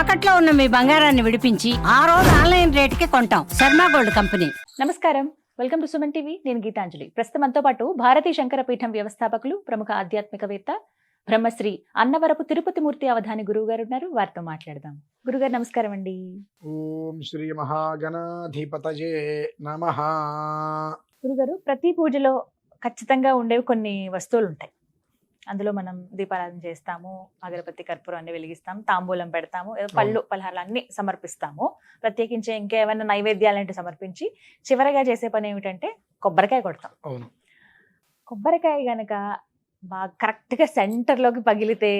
తాకట్లో ఉన్న మీ బంగారాన్ని విడిపించి ఆ రోజు ఆన్లైన్ రేటుకి కొంటాం. Sharma gold company. నమస్కారం, వెల్కమ్ టు సుమన్ టీవీ. నేను గీతాంజలి. ప్రస్తుతం మనతో పాటు భారతీ శంకర పీఠం వ్యవస్థాపకులు, ప్రముఖ ఆధ్యాత్మికవేత్త, బ్రహ్మశ్రీ అన్నవరపు తిరుపతి మూర్తి అవధాని గురువు గారు ఉన్నారు. వారితో మాట్లాడదాం. గురుగారు నమస్కారం అండి. ఓం శ్రీ మహాగణాధిపతయే నమః. గురుగారు, ప్రతి పూజలో ఖచ్చితంగా ఉండేవి కొన్ని వస్తువులు ఉంటాయి. అందులో మనం దీపారాధన చేస్తాము, అగరబత్తి కర్పూరం అన్ని వెలిగిస్తాం, తాంబూలం పెడతాము, ఏదో పళ్ళు పలహారాలు అన్ని సమర్పిస్తాము. ప్రత్యేకించి ఇంకేమైనా నైవేద్యాలంటే సమర్పించి చివరగా చేసే పని ఏమిటంటే కొబ్బరికాయ కొడతాం. అవును. కొబ్బరికాయ గనక బాగా కరెక్ట్ గా సెంటర్ లోకి పగిలితే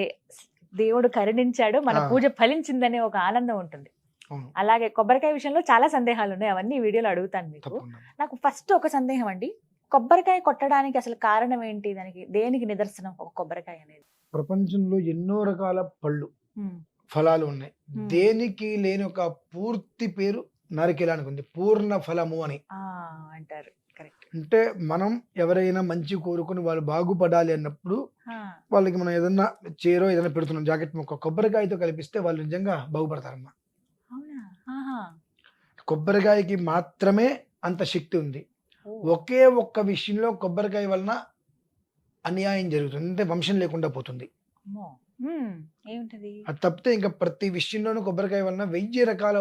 దేవుడు కరుణించాడు, మన పూజ ఫలించిందనే ఒక ఆనందం ఉంటుంది. అలాగే కొబ్బరికాయ విషయంలో చాలా సందేహాలు ఉన్నాయి, అవన్నీ వీడియోలో అడుగుతాను మీకు. నాకు ఫస్ట్ ఒక సందేహం అండి, కొబ్బరికాయ కొట్టడానికి అసలు కారణం ఏంటి? దానికి దేనికి నిదర్శనం ఒక కొబ్బరికాయ అనేది? ప్రపంచంలో ఎన్నో రకాల పళ్ళు ఫలాలు ఉన్నాయి. దేనికి లేని ఒక పూర్తి పేరు నారికేలానికి ఉంది, పూర్ణ ఫలము అని అంటారు. అంటే మనం ఎవరైనా మంచి కోరుకుని వాళ్ళు బాగుపడాలి అన్నప్పుడు వాళ్ళకి మనం ఏదన్నా చీరో ఏదైనా పెడుతున్నాం, జాకెట్ మొక్క కొబ్బరికాయతో కలిపిస్తే వాళ్ళు నిజంగా బాగుపడతారమ్మా. కొబ్బరికాయకి మాత్రమే అంత శక్తి ఉంది. ఒకే ఒక్క విషయంలో కొబ్బరికాయ వలన అన్యాయం జరుగుతుంది, అంటే వంశం లేకుండా పోతుంది. అది తప్పితే ఇంకా ప్రతి విషయంలోనూ కొబ్బరికాయ వలన 1000 రకాల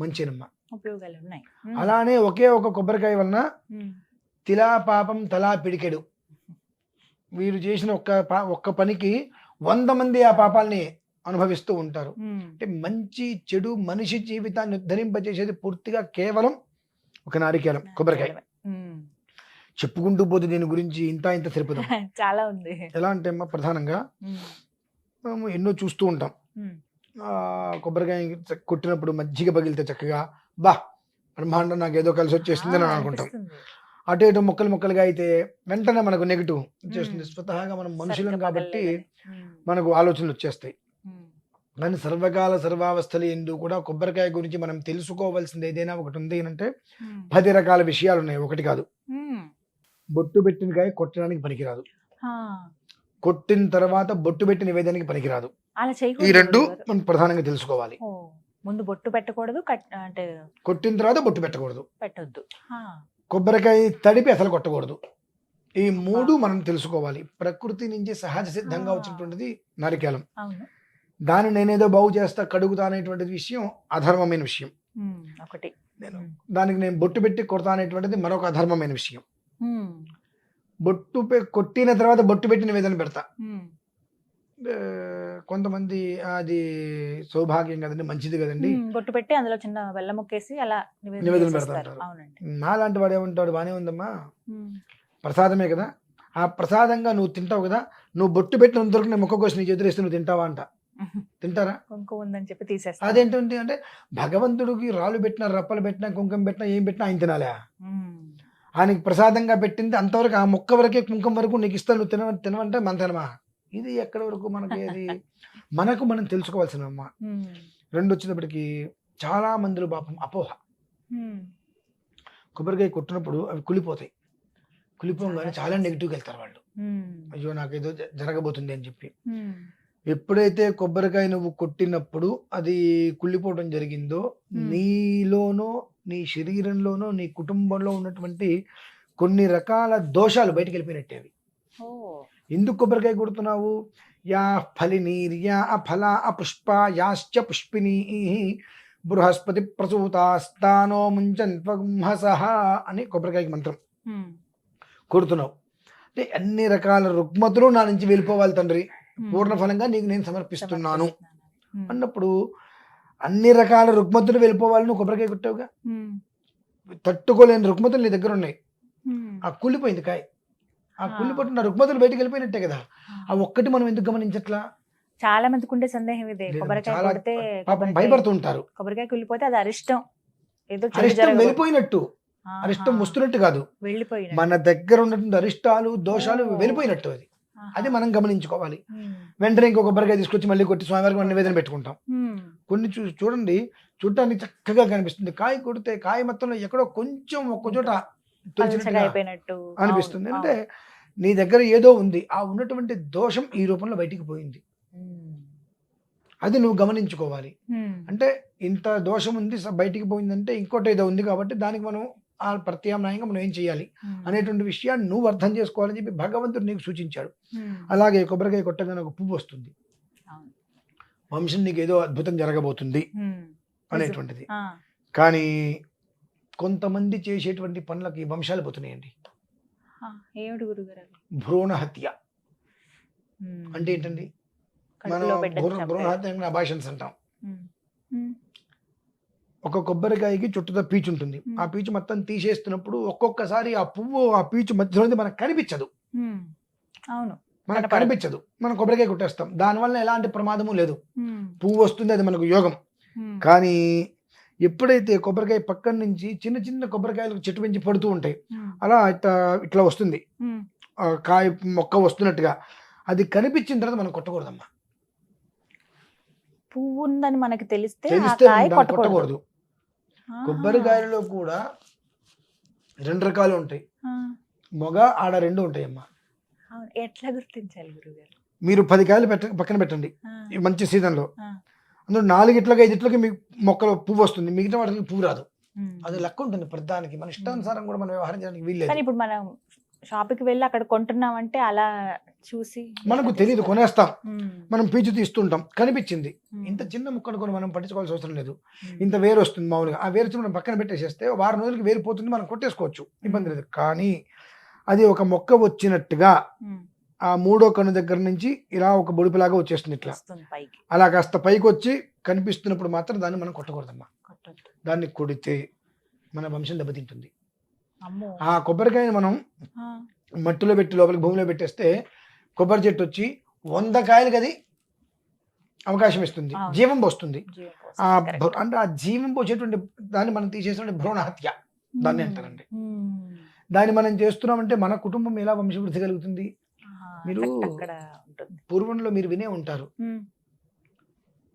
మంచినమ్మ ఉపయోగాలు ఉన్నాయి. అలానే ఒకే ఒక కొబ్బరికాయ వలన తిలా పాపం తలా పిడికెడు. వీరు చేసిన ఒక్క పనికి 100 మంది ఆ పాపాలని అనుభవిస్తూ ఉంటారు. అంటే మంచి చెడు మనిషి జీవితాన్ని ఉద్ధరింపజేసేది పూర్తిగా కేవలం ఒక నారికేలం, కొబ్బరికాయ. చెప్పుకుంటూ పోతే దీని గురించి ఇంత సరిపోదు, చాలా ఉంది. ఎలా అంటే అమ్మా, ప్రధానంగా మేము ఎన్నో చూస్తూ ఉంటాం. కొబ్బరికాయ కొట్టినప్పుడు మజ్జిగ పగిలితే చక్కగా బా బ్రహ్మాండం, నాకు ఏదో కలిసి వచ్చేస్తుంది అని అనుకుంటాం. అటు ఇటు ముక్కలుగా అయితే వెంటనే మనకు నెగిటివ్ వచ్చేస్తుంది. స్వతహాగా మనం మనుషులం కాబట్టి మనకు ఆలోచనలు వచ్చేస్తాయి. కానీ సర్వకాల సర్వావస్థలు ఎందు కూడా కొబ్బరికాయ గురించి మనం తెలుసుకోవాల్సింది ఏదైనా ఒకటి ఉంది అంటే 10 రకాల విషయాలు ఉన్నాయి, ఒకటి కాదు. బొట్టు పెట్టిన కాయ కొట్టడానికి పనికిరాదు, కొట్టిన తర్వాత బొట్టు పెట్టి నివేదనకి పనికిరాదు. ఈ రెండు మనం ప్రధానంగా తెలుసుకోవాలి. ముందు బొట్టు పెట్టకూడదు, అంటే కొట్టిన తర్వాత బొట్టు పెట్టకూడదు, పెట్టొద్దు. కొబ్బరికాయ తడిపి అసలు కొట్టకూడదు. ఈ 3 మనం తెలుసుకోవాలి. ప్రకృతి నుంచి సహజ సిద్ధంగా వచ్చినటువంటిది నారికేలం. దాన్ని నేనేదో బాగు చేస్తా కడుగుతా అనేటువంటి విషయం అధర్మమైన విషయం ఒకటి. దానికి నేను బొట్టు పెట్టి కొడతా అనేటువంటిది మరొక అధర్మమైన విషయం. బొట్టు కొట్టిన తర్వాత బొట్టు పెట్టి నివేదన పెడతా. కొంతమంది అది సౌభాగ్యం కదండి, మంచిది కదండి, బొట్టు పెట్టి అందులో చిన్న బెల్లం ముక్కేసి అలా నివేదన పెడతారు. నాలాంటి వాడు ఏమంటాడు, బానే ఉందమ్మా, ప్రసాదమే కదా, ఆ ప్రసాదంగా నువ్వు తింటావు కదా, నువ్వు బొట్టు పెట్టినంత వరకు నేను మొక్క కోసం నీ చేతులు ఇస్తే నువ్వు తింటావా అంట. తింటారా? కుంకుమ ఉందని చెప్పి తీసేస్తా. అదేంటి అంటే భగవంతుడికి రాళ్ళు పెట్టినా, రప్పలు పెట్టినా, కుంకుమ పెట్టినా, ఏం పెట్టినా ఆయన తినాలా? ఆయనకి ప్రసాదంగా పెట్టింది అంతవరకు, ఆ మొక్క వరకే, కుంకుమ వరకు నీకు ఇస్తాను, నువ్వు తినవంటే మన తినమా? ఇది ఎక్కడి వరకు మనకి అది మనకు మనం తెలుసుకోవాల్సినమ్మా. 2 వచ్చేటప్పటికి చాలా మందిలో పాపం అపోహ. కొబ్బరికాయ కొట్టినప్పుడు అవి కులిపోతాయి, కులిపోగానే చాలా నెగిటివ్కి వెళ్తారు వాళ్ళు. అయ్యో నాకేదో జరగబోతుంది అని చెప్పి. ఎప్పుడైతే కొబ్బరికాయ నువ్వు కొట్టినప్పుడు అది కుళ్ళిపోవడం జరిగిందో, నీలోనో నీ శరీరంలోనో నీ కుటుంబంలో ఉన్నటువంటి కొన్ని రకాల దోషాలు బయటకు వెళ్ళిపోయినట్టే. అవి ఎందుకు కొబ్బరికాయ కొడుతున్నావు? యా ఫలినీర్యా అఫల అపుష్ప యాశ్చ పుష్పినీ బృహస్పతి ప్రసూతాస్తానో ముంచన్వగుంహసః అని కొబ్బరికాయకి మంత్రం కొడుతున్నావు. అంటే అన్ని రకాల రుగ్మతులు నా నుంచి వెళ్ళిపోవాలి తండ్రి, పూర్ణఫలంగా నీకు నేను సమర్పిస్తున్నాను అన్నప్పుడు అన్ని రకాల రుగ్మతులు వెళ్ళిపోవాలి. నువ్వు కొబ్బరికాయ కొట్టావుగా, తట్టుకోలేని రుగ్మతులు నీ దగ్గర ఉన్నాయి. ఆ కుళ్ళిపోయింది కాయ, ఆ కుళ్ళిపోతున్న రుగ్మతులు బయటకు వెళ్ళిపోయినట్టే కదా. ఆ ఒక్కటి మనం ఎందుకు గమనించట్లా? చాలా మందికి ఉండే సందేహం ఇదే, కొబ్బరికాయ కొడితే పాపం భయపడుతుంటారు. కొబ్బరికాయ కుళ్ళిపోతే అది అరిష్టం, ఏదో అరిష్టం వెళ్ళిపోయినట్టు, అరిష్టం వస్తున్నట్టు కాదు, వెళ్ళిపోయిన మన దగ్గర ఉన్నటువంటి అరిష్టాలు దోషాలు వెళ్ళిపోయినట్టు. అది మనం గమనించుకోవాలి. వెంటనే ఇంకో కొబ్బరికాయ తీసుకొచ్చి మళ్ళీ కొట్టి స్వామివారికి మనం నివేదన పెట్టుకుంటాం. కొన్ని చూడండి, చూడటానికి చక్కగా కనిపిస్తుంది, కాయ కొడితే కాయ మొత్తంలో ఎక్కడో కొంచెం ఒక్క చోట అనిపిస్తుంది. అంటే నీ దగ్గర ఏదో ఉంది, ఆ ఉన్నటువంటి దోషం ఈ రూపంలో బయటికి పోయింది. అది నువ్వు గమనించుకోవాలి. అంటే ఇంత దోషం ఉంది బయటికి పోయిందంటే ఇంకోటి ఏదో ఉంది కాబట్టి దానికి మనం ఆ ప్రత్యామ్నాయంగా మనం ఏం చేయాలి అనేటువంటి విషయాన్ని నువ్వు అర్థం చేసుకోవాలని చెప్పి భగవంతుడు నీకు సూచించాడు. అలాగే కొబ్బరికాయ కొట్టగానే ఒక పువ్వు వస్తుంది, వంశం నీకు ఏదో అద్భుతం జరగబోతుంది అనేటువంటిది. కానీ కొంతమంది చేసేటువంటి పనులకి వంశాలు పోతున్నాయండి. ఏమిటి గురుగారు? భ్రూణ హత్య అంటే ఏంటండి? మనం భ్రూణ హత్య అబార్షన్స్ అంటాం. ఒక కొబ్బరికాయకి చుట్టూతో పీచు ఉంటుంది, ఆ పీచు మొత్తం తీసేస్తున్నప్పుడు ఒక్కొక్కసారి ఆ పువ్వు ఆ పీచు మధ్యలో మనకు కనిపించదు. అవును, మనకు కనిపించదు, మనం కొబ్బరికాయ కొట్టేస్తాం. దానివల్ల ఎలాంటి ప్రమాదము లేదు, పువ్వు వస్తుంది, అది మనకు యోగం. కానీ ఎప్పుడైతే కొబ్బరికాయ పక్కన నుంచి చిన్న చిన్న కొబ్బరికాయలు చెట్టు పెంచి పడుతూ ఉంటాయి, అలా ఇట్లా వస్తుంది కాయ మొక్క వస్తున్నట్టుగా, అది కనిపించిన తర్వాత మనం కొట్టకూడదమ్మా. పువ్వు ఉందని మనకి తెలిస్తే కొట్టకూడదు. కొబ్బరికాయలలో కూడా 2 రకాలు ఉంటాయి, మొగ ఆడ 2 ఉంటాయి అమ్మా. ఎట్లా గుర్తించాలి గురుగారు? మీరు 10 కాయలు పక్కన పెట్టండి ఈ మంచి సీజన్ లో, అందులో 4 ఇట్లకి 5 ఇట్లకి మీకు మొక్కలో పువ్వు వస్తుంది, మిగతా వాటికి పువ్వు రాదు. అది లెక్క ఉంటుంది ప్రధానికి, మన ఇష్టానుసారం కూడా మనం వ్యవహారం చేయడానికి వీల్లేదు. ఇప్పుడు మనం షాప్కి వెళ్ళి అక్కడ కొంటున్నామంటే అలా చూసి మనకు తెలియదు, కొనేస్తాం, మనం పీచు తీస్తుంటాం, కనిపించింది, ఇంత చిన్న ముక్కను కొని మనం పట్టించుకోవాల్సిన అవసరం లేదు. ఇంత వేరు వస్తుంది మామూలుగా, ఆ వేరు మనం పక్కన పెట్టేసేస్తే వారం రోజులకి వేరు పోతుంది, మనం కొట్టేసుకోవచ్చు, ఇబ్బంది లేదు. కానీ అది ఒక మొక్క వచ్చినట్టుగా ఆ 3వ కన్ను దగ్గర నుంచి ఇలా ఒక బొడిపిలాగా వచ్చేస్తుంది, ఇట్లా అలా కాస్త పైకి వచ్చి కనిపిస్తున్నప్పుడు మాత్రం దాన్ని మనం కొట్టకూడదమ్మా. దాన్ని కొడితే మన వంశం దెబ్బతింటుంది. ఆ కొబ్బరికాయని మనం మట్టిలో పెట్టి లోపలికి భూమిలో పెట్టేస్తే కొబ్బరి చెట్టు వచ్చి 100 కాయలకి అది అవకాశం ఇస్తుంది, జీవం పోస్తుంది. అంటే ఆ జీవం పోసేటువంటి దాన్ని మనం తీసేసినటువంటి భ్రూణ హత్య దాన్ని అంటారండి. దాన్ని మనం చేస్తున్నామంటే మన కుటుంబం ఎలా వంశవృద్ధి కలుగుతుంది? మీరు పూర్వంలో మీరు వినే ఉంటారు,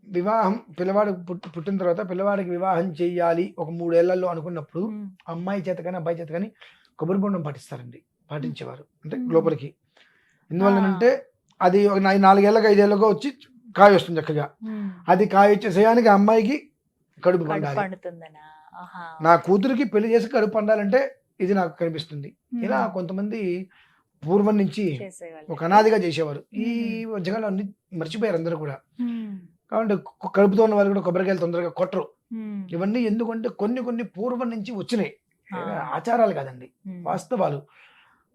వివాహం పిల్లవాడు పుట్టిన తర్వాత పిల్లవాడికి వివాహం చెయ్యాలి ఒక 3 ఏళ్లలో అనుకున్నప్పుడు అమ్మాయి చేత కానీ అబ్బాయి చేత కానీ కొబ్బరి బొండం పాటించేవారు, అంటే లోపలికి. ఎందువల్లనంటే అది 4 ఏళ్ళకి 5 ఏళ్ళగా వచ్చి కాయ వస్తుంది చక్కగా, అది కాయ వచ్చే సమయానికి అమ్మాయికి కడుపు పండాలి. నా కూతురికి పెళ్లి చేసి కడుపు పండాలంటే ఇది నాకు కనిపిస్తుంది. ఇలా కొంతమంది పూర్వం నుంచి ఒక అనాదిగా చేసేవారు. ఈ మధ్యకాలంలో అన్ని మర్చిపోయారు అందరూ కూడా. కాబట్టి కడుపుతో ఉన్న వాళ్ళు కూడా కొబ్బరికాయలు తొందరగా కొట్టరు. ఇవన్నీ ఎందుకంటే కొన్ని పూర్వం నుంచి వచ్చినాయి, ఆచారాలు కాదండి, వాస్తవాలు.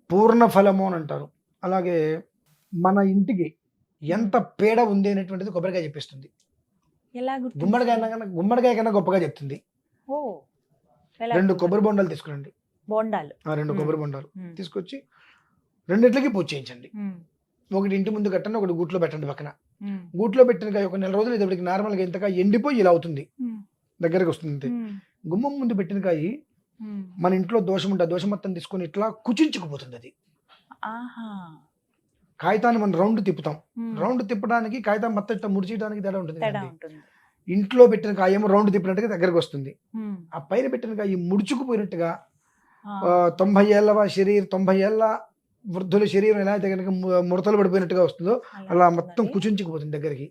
పూర్ణ ఫలము అని అంటారు. అలాగే మన ఇంటికి ఎంత పేడ ఉంది అనేటువంటిది కొబ్బరికాయ చెప్పిస్తుంది. గుమ్మడికాయ కన్నా గొప్పగా చెప్తుంది. 2 కొబ్బరి బొండాలు తీసుకురండి, 2 కొబ్బరి బొండాలు తీసుకొచ్చి 2 పూజ చేయించండి. ఒకటి ఇంటి ముందు కట్టండి, ఒకటి గూట్లో పెట్టండి పక్కన. గూట్లో పెట్టిన కాయ ఒక 4 రోజులు ఇప్పటికి నార్మల్గా ఇంతగా ఎండిపోయి ఇలా అవుతుంది, దగ్గరకు వస్తుంది. గుమ్మం ముందు పెట్టిన కాయ మన ఇంట్లో దోషం ఉంటే దోషం మొత్తం తీసుకొని ఇట్లా కుచించుకుపోతుంది. అది కాగితాన్ని మనం రౌండ్ తిప్పుతాం, రౌండ్ తిప్పడానికి కాగితం మొత్తం ఇట్లా ముడిచేయడానికి తేడా ఉంటుంది. ఇంట్లో పెట్టిన కాయ ఏమో రౌండ్ తిప్పినట్టుగా దగ్గరకు వస్తుంది, ఆ పైన పెట్టిన కాయ ముడుచుకుపోయినట్టుగా 90 ఏళ్ళ శరీరం 90 ఏళ్ళ వృద్ధుల శరీరం ఎలా అయితే కనుక ముడతలు పడిపోయినట్టుగా వస్తుందో అలా మొత్తం కుచించుకుపోతుంది దగ్గరికి.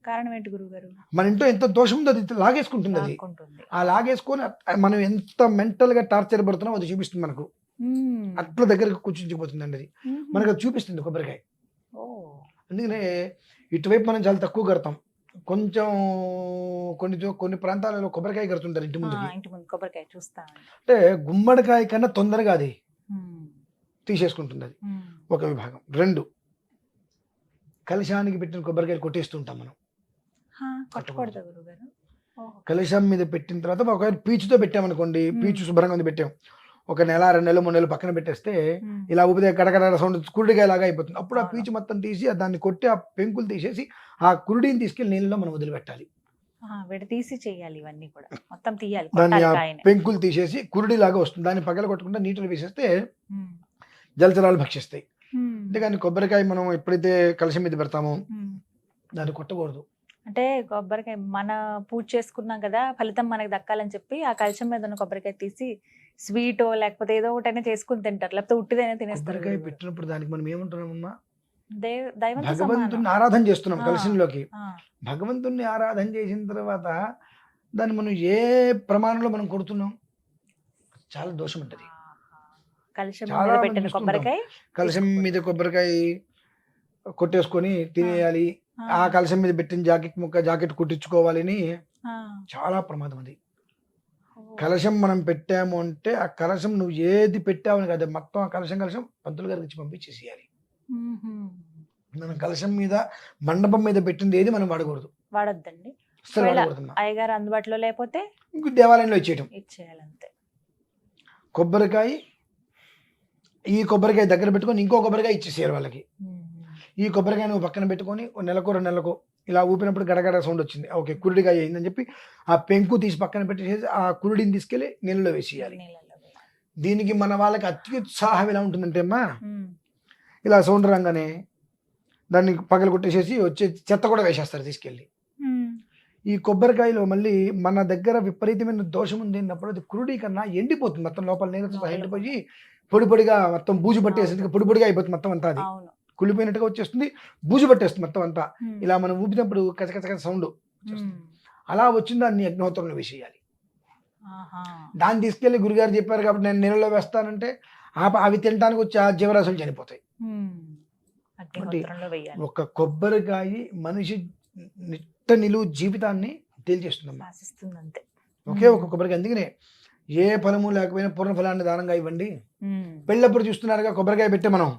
కారణం ఏంటి గురుగారు? మన ఇంట్లో ఎంత దోషం ఉందో అది లాగేసుకుంటుంది. అది ఆ లాగేసుకొని మనం ఎంత మెంటల్ గా టార్చర్ పడుతున్నామో అది చూపిస్తుంది మనకు. అట్లా దగ్గరకు కుచించుకుపోతుంది అండి, అది మనకు అది చూపిస్తుంది కొబ్బరికాయ. అందుకనే ఇటువైపు మనం చాలా తక్కువ కడతాం, కొంచెం కొన్ని ప్రాంతాలలో కొబ్బరికాయ కడుతుంటారు ఇంటి ముందు. కొబ్బరికాయ చూస్తా అంటే గుమ్మడికాయ కన్నా తొందరగా అది తీసేసుకుంటుంది. అది ఒక విభాగం. 2 కలశానికి పెట్టిన కొబ్బరికాయలు కొట్టేస్తుంటాం మనం. కలశం మీద పెట్టిన తర్వాత ఒకవేళ పీచుతో పెట్టామనుకోండి, పీచు శుభ్రంగా ఉంది పెట్టాం, 1 నెల 2 నెలలు 3 నెలలు పక్కన పెట్టేస్తే ఇలా ఊపితే కడకడ సౌండ్ కురుడికాయ లాగా అయిపోతుంది. అప్పుడు ఆ పీచు మొత్తం తీసి దాన్ని కొట్టి ఆ పెంకులు తీసేసి ఆ కురుడిని తీసుకెళ్లి నీళ్ళలో మనం వదిలిపెట్టాలి. తీసి చేయాలి, ఇవన్నీ కూడా మొత్తం తీయాలి. దాన్ని పెంకులు తీసేసి కురుడి లాగా వస్తుంది, దాన్ని పగల కొట్టకుండా నీటిలో వేసేస్తే జలచరాలు భక్షిస్తాయి. అంతేగాని కొబ్బరికాయ మనం ఎప్పుడైతే కలశం మీద పెడతామో దాన్ని కొట్టకూడదు. అంటే కొబ్బరికాయ మన పూజ చేసుకున్నాం కదా, ఫలితం మనకి దక్కాలని చెప్పి ఆ కలశం మీద ఉన్న కొబ్బరికాయ తీసి స్వీటో లేకపోతే ఏదో ఒకటైనా చేసుకుని తింటారు, లేకపోతే ఉట్టిదైనా తినేస్తారు. కొబ్బరికాయ పెట్టినప్పుడు దానికి మనం ఏమంటున్నామమ్మా, భగవంతుని ఆరాధన చేస్తున్నాం కలశంలోకి. భగవంతుణ్ణి ఆరాధన చేసిన తర్వాత దాన్ని మనం ఏ ప్రమాణంలో మనం కొడుతున్నాం, చాలా దోషం ఉంటుంది. కలశం చాలా మీద మంది పెట్టిన చూస్తుంటాం. కొబ్బరికాయ కలశం మీద కొబ్బరికాయ కొట్టేసుకొని తినేయాలి, ఆ కలశం మీద పెట్టిన జాకెట్ కుట్టించుకోవాలని ఆ, చాలా ప్రమాదం అది. ఓ. కలశం మనం పెట్టాము అంటే ఆ కలశం నువ్వు ఏది పెట్టావని కదా, మొత్తం ఆ కలశం పంతులు గారికి ఇచ్చి పంపించేసేయాలి. మ్మ్హ్మ్. మనం కలశం మీద మండపం మీద పెట్టింది ఏది మనం వాడకూడదు, వాడొద్దండి. అసలు ఒకవేళ వాడకూడదు. అయ్యగారు అందుబాటులో లేకపోతే ఇంకో దేవాలయంలో ఇచ్చేయటం. ఇచ్చేయాలంతే. కొబ్బరికాయ, ఈ కొబ్బరికాయ దగ్గర పెట్టుకొని ఇంకో కొబ్బరికాయ ఇచ్చేసేయాలి వాళ్ళకి. ఈ కొబ్బరికాయ నువ్వు పక్కన పెట్టుకొని ఓ నెలకో 2 నెలలకో ఇలా ఊపినప్పుడు గడగడ సౌండ్ వచ్చింది, ఓకే కురుడికాయ అయిందని చెప్పి ఆ పెంకు తీసి పక్కన పెట్టేసి ఆ కురుడిని తీసుకెళ్లి నీళ్ళలో వేసేయాలి. నీళ్ళల్లో వేయాలి. దీనికి మన వాళ్ళకి అత్యుత్సాహం ఎలా ఉంటుందంటే అమ్మా, మ్మ్. ఇలా సౌండ్ రాగానే దాన్ని పగలు కొట్టేసేసి వచ్చే చెత్త కూడా వేసేస్తారు తీసుకెళ్ళి. మ్మ్. ఈ కొబ్బరికాయలో మళ్ళీ మన దగ్గర విపరీతమైన దోషం ఉంది అన్నప్పుడు అది కురుడి కన్నా ఎండిపోతుంది, మొత్తం లోపల నీళ్ళతో సహా ఎండిపోయి పొడి పొడిగా మొత్తం బూజు పట్టేసి పొడి పొడిగా అయిపోతుంది మొత్తం అంతా. అది అవును. కుళ్ళిపోయినట్టుగా వచ్చేస్తుంది, బూజు పట్టేస్తుంది మొత్తం అంతా. మ్మ్. ఇలా మనం ఊపినప్పుడు కచకచ సౌండ్ మ్మ్. అలా వచ్చిన దాన్ని అగ్నిహోత్రంలో వేసేయాలి. ఆహా. దాన్ని తీసుకెళ్లి గురుగారు చెప్పారు కాబట్టి నేను నీళ్ళలో వేస్తానంటే అవి తినడానికి వచ్చి ఆ జీవరాశులు చనిపోతాయి. మ్మ్. అగ్నిహోత్రంలో వేయాలి. ఒక కొబ్బరికాయ మనిషి నిట్ట నిలువు జీవితాన్ని తేల్చేస్తుందమ్మా. శాసిస్తుంది అంతే. ఒకే ఒక కొబ్బరికాయ. అందుకనే ఏ ఫలము లేకపోయినా పూర్ణ ఫలాన్ని దానంగా ఇవ్వండి. మ్మ్. పెళ్ళప్పుడు చూస్తున్నారుగా కొబ్బరికాయ పెట్టే మనం,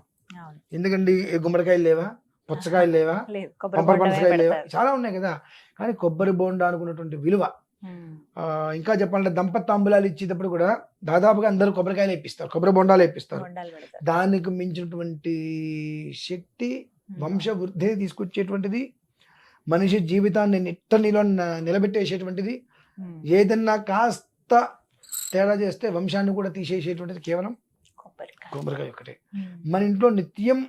అవును. ఎందుకండి ఏ గుమ్మడికాయలు లేవా, పుచ్చకాయలు లేవా, లేదు, కొబ్బరి పంపర బొండమే పనసకాయలు లేవా, పెడతారు. చాలా ఉన్నాయి కదా. కానీ కొబ్బరి బోండా అనుకున్నటువంటి విలువ, మ్మ్. ఇంకా చెప్పాలంటే దంపతాంబులాలు ఇచ్చేటప్పుడు కూడా దాదాపుగా అందరూ కొబ్బరికాయలు ఇప్పిస్తారు, కొబ్బరి బొండాలు ఇప్పిస్తారు. బొండాలు పెడతారు. దానికి మించినటువంటి శక్తి, వంశ వృద్ధి తీసుకొచ్చేటువంటిది, మనిషి జీవితాన్ని నిట్ట నిలబెట్టేసేటువంటిది. మ్మ్. ఏదన్నా కాస్త తేడా చేస్తే వంశాన్ని కూడా తీసేసేటువంటిది కేవలం కొబ్బరికాయ. కొబ్బరికాయ ఒక్కటే. మ్మ్. మన ఇంట్లో నిత్యం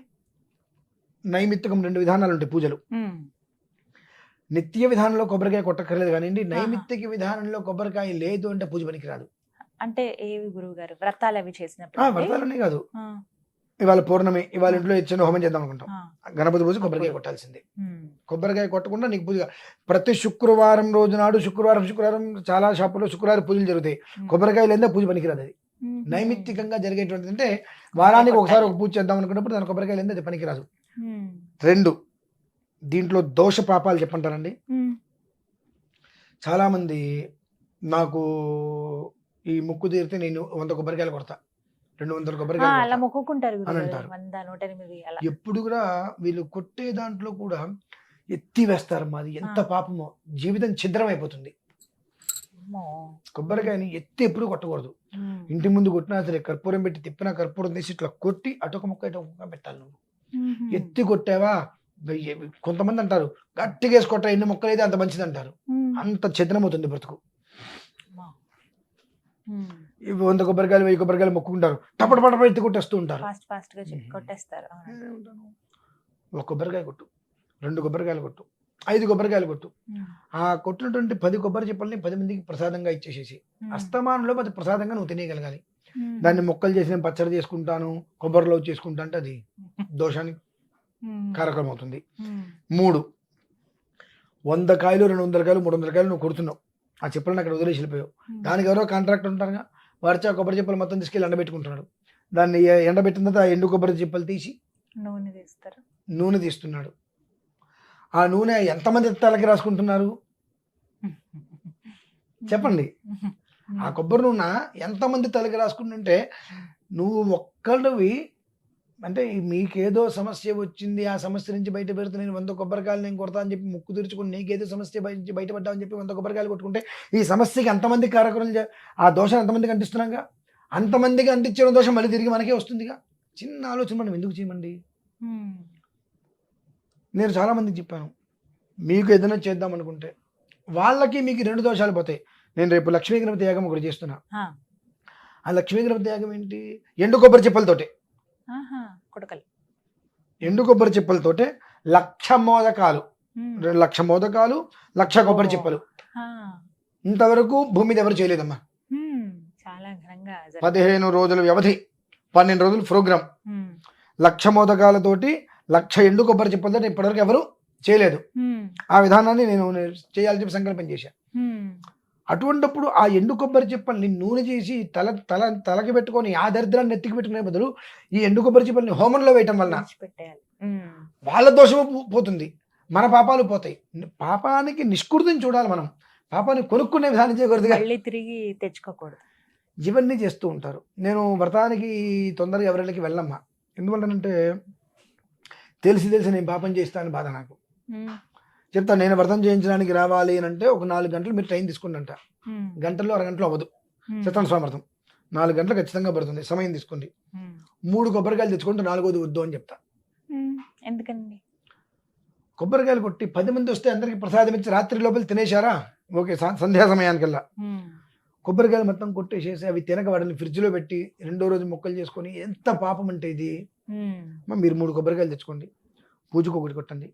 నైమిత్తికం 2 విధానాలు ఉంటాయి పూజలు. మ్మ్. నిత్య విధానంలో కొబ్బరికాయ కొట్టక్కర్లేదు కానివ్వండి, నైమిత్తిక విధానంలో కొబ్బరికాయ లేదు అంటే పూజ పనికిరాదు. అంటే ఏవి గురువు గారు వ్రతాలు అవి చేసినప్పుడు వ్రతాలనే కాదు, ఇవాళ పౌర్ణమి, ఇవాళ ఇంట్లో చిన్న హోమం చేద్దాం అనుకుంటాం, గణపతి పూజ కొబ్బరికాయ కొట్టాల్సిందే. కొబ్బరికాయ కొట్టకుండా నీకు పూజ. ప్రతి శుక్రవారం రోజు నాడు శుక్రవారం చాలా షాపుల్లో శుక్రవారం పూజలు జరుగుతాయి, కొబ్బరికాయ లేదా పూజ పనికిరాదు. అది నైమిత్తికంగా జరిగేటువంటిది. అంటే వారానికి ఒకసారి ఒక పూజ చేద్దాం అనుకున్నప్పుడు దాని కొబ్బరికాయ లేదా అది పనికిరాదు. 2, దీంట్లో దోష పాపాలు చెప్పంటారండి. చాలా మంది నాకు ఈ ముక్కు తీరితే నేను 100 కొబ్బరికాయలు కొడతా, 200 కొబ్బరికాయలు అలా కొడతా మొక్కుకుంటారు అని గురువు గారు. అంటారు. 100, 108 అలా. ఎప్పుడు కూడా వీళ్ళు కొట్టే దాంట్లో కూడా ఎత్తి వేస్తారు. మాది ఎంత పాపమో, జీవితం ఛిద్రం అయిపోతుంది. అమ్మో. కొబ్బరికాయని ఎత్తి ఎప్పుడు కొట్టకూడదు. మ్మ్. ఇంటి ముందు కొట్టినా సరే కర్పూరం పెట్టి తిప్పినా కర్పూరం తీసి ఇట్లా కొట్టి అటొక ముక్క ఇటొక ముక్క పెట్టాలి. నువ్వు మ్మ్. ఎత్తి కొట్టావా, కొంతమంది అంటారు గట్టిగా వేసి కొట్టా, ఎన్ని మొక్కలు అయితే అంత మంచిది అంటారు. మ్మ్. అంత ఛిద్రం అవుతుంది బ్రతుకు. అమ్మో. మ్మ్. ఇవి 100 కొబ్బరికాయలు 1000 కొబ్బరికాయలు మొక్కుకుంటారు, టపట ఎత్తి కొట్టేస్తూ ఉంటారు. ఫాస్ట్ గా కొట్టేస్తారు. అవును. ఒక కొబ్బరికాయ కొట్టు, 2 కొబ్బరికాయలు కొట్టు, 5 కొబ్బరికాయలు కొట్టు. మ్మ్. ఆ కొట్టినటువంటి 10 కొబ్బరి చిప్పల్ని 10 మందికి ప్రసాదంగా ఇచ్చేసేసి మ్మ్. అస్తమానంలో అది ప్రసాదంగా నువ్వు తినేయగలగాలి. మ్మ్. దాన్ని మొక్కలు చేసి నేను పచ్చడి చేసుకుంటాను, కొబ్బరిలో చేసుకుంటా అంటే అది దోషానికి మ్మ్. కారకం అవుతుంది. మ్మ్. 3, 100 కాయలు 200 కాయలు 300 కాయలు నువ్వు కొడుతున్నావు, ఆ చెప్పులను అక్కడ వదిలేసి వెళ్ళిపోయావు. మ్మ్. దానికి ఎవరో కాంట్రాక్ట్ ఉంటారుగా, వాడితే ఆ కొబ్బరి చిప్పలు మొత్తం తీసుకెళ్ళి ఎండబెట్టుకుంటున్నాడు. దాన్ని ఎండబెట్టిన తర్వాత ఆ ఎండు కొబ్బరి చిప్పలు తీసి నూనె తీస్తారు. నూనె తీస్తున్నాడు. ఆ నూనె ఎంతమంది తలకి రాసుకుంటున్నారు చెప్పండి. ఆ కొబ్బరి నూనె ఎంతమంది తలకి రాసుకుంటుంటే నువ్వు ఒక్కడివి అంటే మీకేదో సమస్య వచ్చింది, ఆ సమస్య నుంచి బయట పెడితే నేను 100 కొబ్బరికాయలు నేను కొడతా అని చెప్పి ముక్కు తెరుచుకుని నీకేదో సమస్య బయటపడ్డా అని చెప్పి 100 కొబ్బరికాయలు కొట్టుకుంటే ఈ సమస్యకి అంతమంది కారకులు, ఆ దోషం ఎంతమందికి అంటిస్తున్నాగా, అంతమందికి అంటించిన దోషం మళ్ళీ తిరిగి మనకే వస్తుందిగా. చిన్న ఆలోచన మనం ఎందుకు చేయమండి. మ్మ్. నేను చాలామందికి చెప్పాను, మీకు ఏదైనా చేద్దాం అనుకుంటే వాళ్ళకి మీకు 2 దోషాలు పోతాయి. నేను రేపు లక్ష్మీ గణపతి యాగం ఒకటి చేస్తున్నా. ఆ లక్ష్మీ గణపతి యాగం ఏంటి, ఎండు కొబ్బరి చిప్పలతోటే, కొడకలు ఎండు కొబ్బరి చిప్పలతోటే 1,00,000 మోదకాలు, 1,00,000 మోదకాలు, 1,00,000 కొబ్బరి చిప్పలు. ఇంతవరకు భూమి మీద ఎవరు చేయలేదమ్మా. చాలా ఘనంగా 15 రోజుల వ్యవధి, 12 రోజులు ప్రోగ్రామ్, 1,00,000 మోదకాలతోటి 1,00,000 ఎండు కొబ్బరి చిప్పలతో ఇప్పటివరకు ఎవరు చేయలేదు. ఉమ్, ఆ విధానాన్ని నేను చేయాలని చెప్పి సంకల్పం చేశాను. ఉమ్, అటువంటప్పుడు ఆ ఎండు కొబ్బరి చిప్పల్ని నూనె చేసి తలకి పెట్టుకొని ఆ దరిద్రాన్ని నెత్తికి పెట్టుకునే బదులు ఈ ఎండు కొబ్బరి చిప్పల్ని హోమంలో వేయటం వలన విడిచిపెట్టేయాలి. ఉమ్, వాళ్ళ దోషము పోతుంది, మన పాపాలు పోతాయి. పాపానికి నిష్కృతిని చూడాలి మనం, పాపాన్ని కొనుక్కునే విధానం చేయకూడదుగా. మళ్ళీ తిరిగి తెచ్చుకోకూడదు. ఇవన్నీ చేస్తూ ఉంటారు. నేను వ్రతానికి తొందరగా ఎవరికి వెళ్ళమ్మా. ఎందువల్లనంటే తెలిసి నేను పాపం చేస్తానని బాధ నాకు. ఉమ్, చెప్తాను, నేను వ్రతం చేయించడానికి రావాలి అని అంటే ఒక 4 గంటలు మీరు టైం తీసుకోండి అంట. ఉమ్, గంటల్లో అరగంటలో అవ్వదు ఉమ్, సత్యనారాయణ స్వామి వ్రతం. 4 గంటలు ఖచ్చితంగా పడుతుంది, సమయం తీసుకోండి. ఉమ్, 3 కొబ్బరికాయలు తెచ్చుకుంటే 4వది వద్దు అని చెప్తా. ఉమ్, ఎందుకండి? కొబ్బరికాయలు కొట్టి 10 మంది వస్తే అందరికి ప్రసాదం ఇచ్చి రాత్రి లోపల తినేశారా, ఓకే, సంధ్యా సమయానికల్లా ఉమ్, కొబ్బరికాయలు మొత్తం కొట్టేసేసి అవి తినక వాటిని ఫ్రిడ్జ్లో పెట్టి 2వ రోజు మొక్కలు చేసుకొని ఎంత పాపం అంటే ఇది. ఉమ్, మీరు 3 కొబ్బరికాయలు తెచ్చుకోండి, పూజకు ఒకటి కొట్టండి,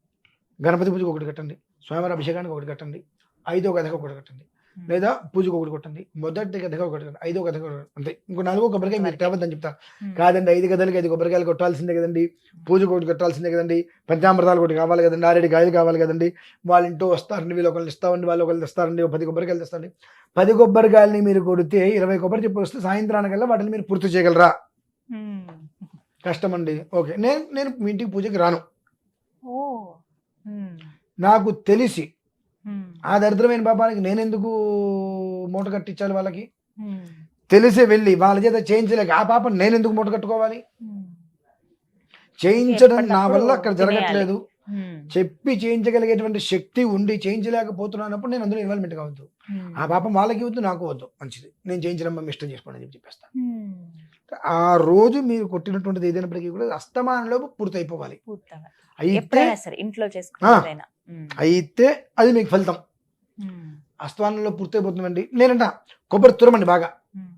గణపతి పూజకు ఒకటి కట్టండి, స్వామివారి అభిషేకానికి ఒకటి కట్టండి, 5వ గదకు ఒకటి కట్టండి, లేదా పూజకు ఒకటి కొట్టండి, మొదటి గదగా ఒకటి కట్టండి, 5వ గదగా అంతే. ఇంకో 4వ కొబ్బరికాయ మీరు తేవద్దని చెప్తా. కాదండి 5 గదలకి 5 కొబ్బరికాయలు కొట్టాల్సిందే కదండి, పూజకు ఒకటి కట్టాల్సిందే కదండి, పంచామృతాలు ఒకటి కావాలి కదండి, 6 కాయలు కావాలి కదండి, వాళ్ళ ఇంటో వస్తారండి, వీళ్ళు ఒకళ్ళు ఇస్తామండి, వాళ్ళు ఒకళ్ళు తెస్తారండి, 10 కొబ్బరికాయలు తెస్తారండి. 10 కొబ్బరికాయలని మీరు కొడితే 20 కొబ్బరి చెప్పి వస్తే సాయంత్రానికల్లా వాటిని మీరు పూర్తి చేయగలరా? ఉమ్, కష్టం అండి. ఓకే, నేను మీ ఇంటికి పూజకి రాను. ఓ, ఉమ్, నాకు తెలిసి ఉమ్, ఆ దరిద్రమైన పాపానికి నేనెందుకు మూట కట్టించాలి వాళ్ళకి? ఉమ్, తెలిసి వెళ్ళి వాళ్ళ చేత చేయించలేక ఆ పాపం నేనెందుకు మూట కట్టుకోవాలి? ఉమ్, చేయించడం నా ఎప్పటికప్పుడు వల్ల అక్కడ జరగట్లేదు, ఉమ్, చెప్పి చేయించగలిగేటువంటి శక్తి ఉండి చేయించలేకపోతున్నప్పుడు నేను అందులో ఇన్వాల్వ్మెంట్ కావద్దు. ఉమ్, ఆ పాపం వాళ్ళకి వద్దు, నాకు వద్దు, మంచిది, నేను చేయించడం మేము ఇష్టం చేసుకోండి అని చెప్పేస్తాను. ఉమ్, ఆ రోజు మీరు కొట్టినటువంటిది ఏదైనప్పటికీ కూడా అస్తమానంలో పూర్తి అయిపోవాలి. పూర్తగా అయితే ఎప్పుడైనా సరే ఇంట్లో చేసుకునేదైనా. ఉమ్, అయితే అది మీకు ఫలితం. ఉమ్, అస్తమానంలో పూర్తి అయిపోతుందండి. నేనంట కొబ్బరి తురమండి, బాగా ఉమ్,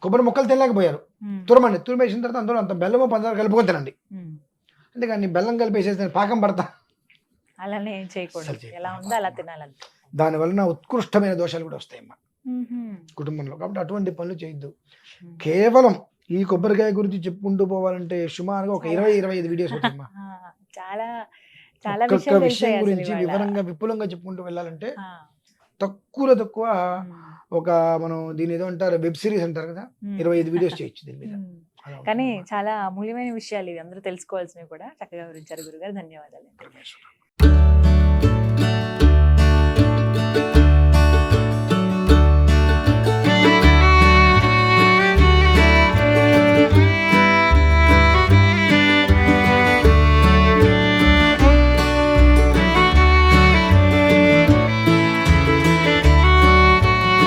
కొబ్బరి మొక్కలు తినలేకపోయారు, ఉమ్, తురిమేసిన తర్వాత అందులో అంత బెల్లము పంచదార కలుపుకొని తినండి. ఉమ్. అంతేగాని బెల్లం కలిపేసేసి పాకం పడతా, అలానే ఏం చేయకూడదు, అసలు చేయకూడదు. ఎలా ఉందో అలా తినాలంటే. దానివలన ఉత్కృష్టమైన దోషాలు కూడా వస్తాయమ్మా ఉహుం, కుటుంబంలో. కాబట్టి అటువంటి పనులు చేయొద్దు. ఉమ్. కేవలం ఈ కొబ్బరికాయ గురించి చెప్పుకుంటూ పోవాలంటే సుమారుగా ఒక 20-25 వీడియోస్ ఉంటాయమ్మా. ఆ, చాలా చాలా ఒక్కొక్క విషయం విషయం తెలిసాయి గురించి అసలు ఇవాళ. వివరంగా విపులంగా చెప్పుకుంటూ వెళ్ళాలంటే ఆ, తక్కువ ఉమ్, ఒక మనం దీని ఏదో అంటారు వెబ్ సిరీస్ అంటారు కదా, ఉమ్. 25 వీడియోస్ చేయొచ్చు దీని మీద. ఉమ్. అలా ఉంటుంది కానీ అన్నమాట. చాలా అమూల్యమైన విషయాలు ఇవి, అందరూ తెలుసుకోవాల్సినవి కూడా చక్కగా వివరించారు గురుగారు. ధన్యవాదాలు. పరమేశ్వర.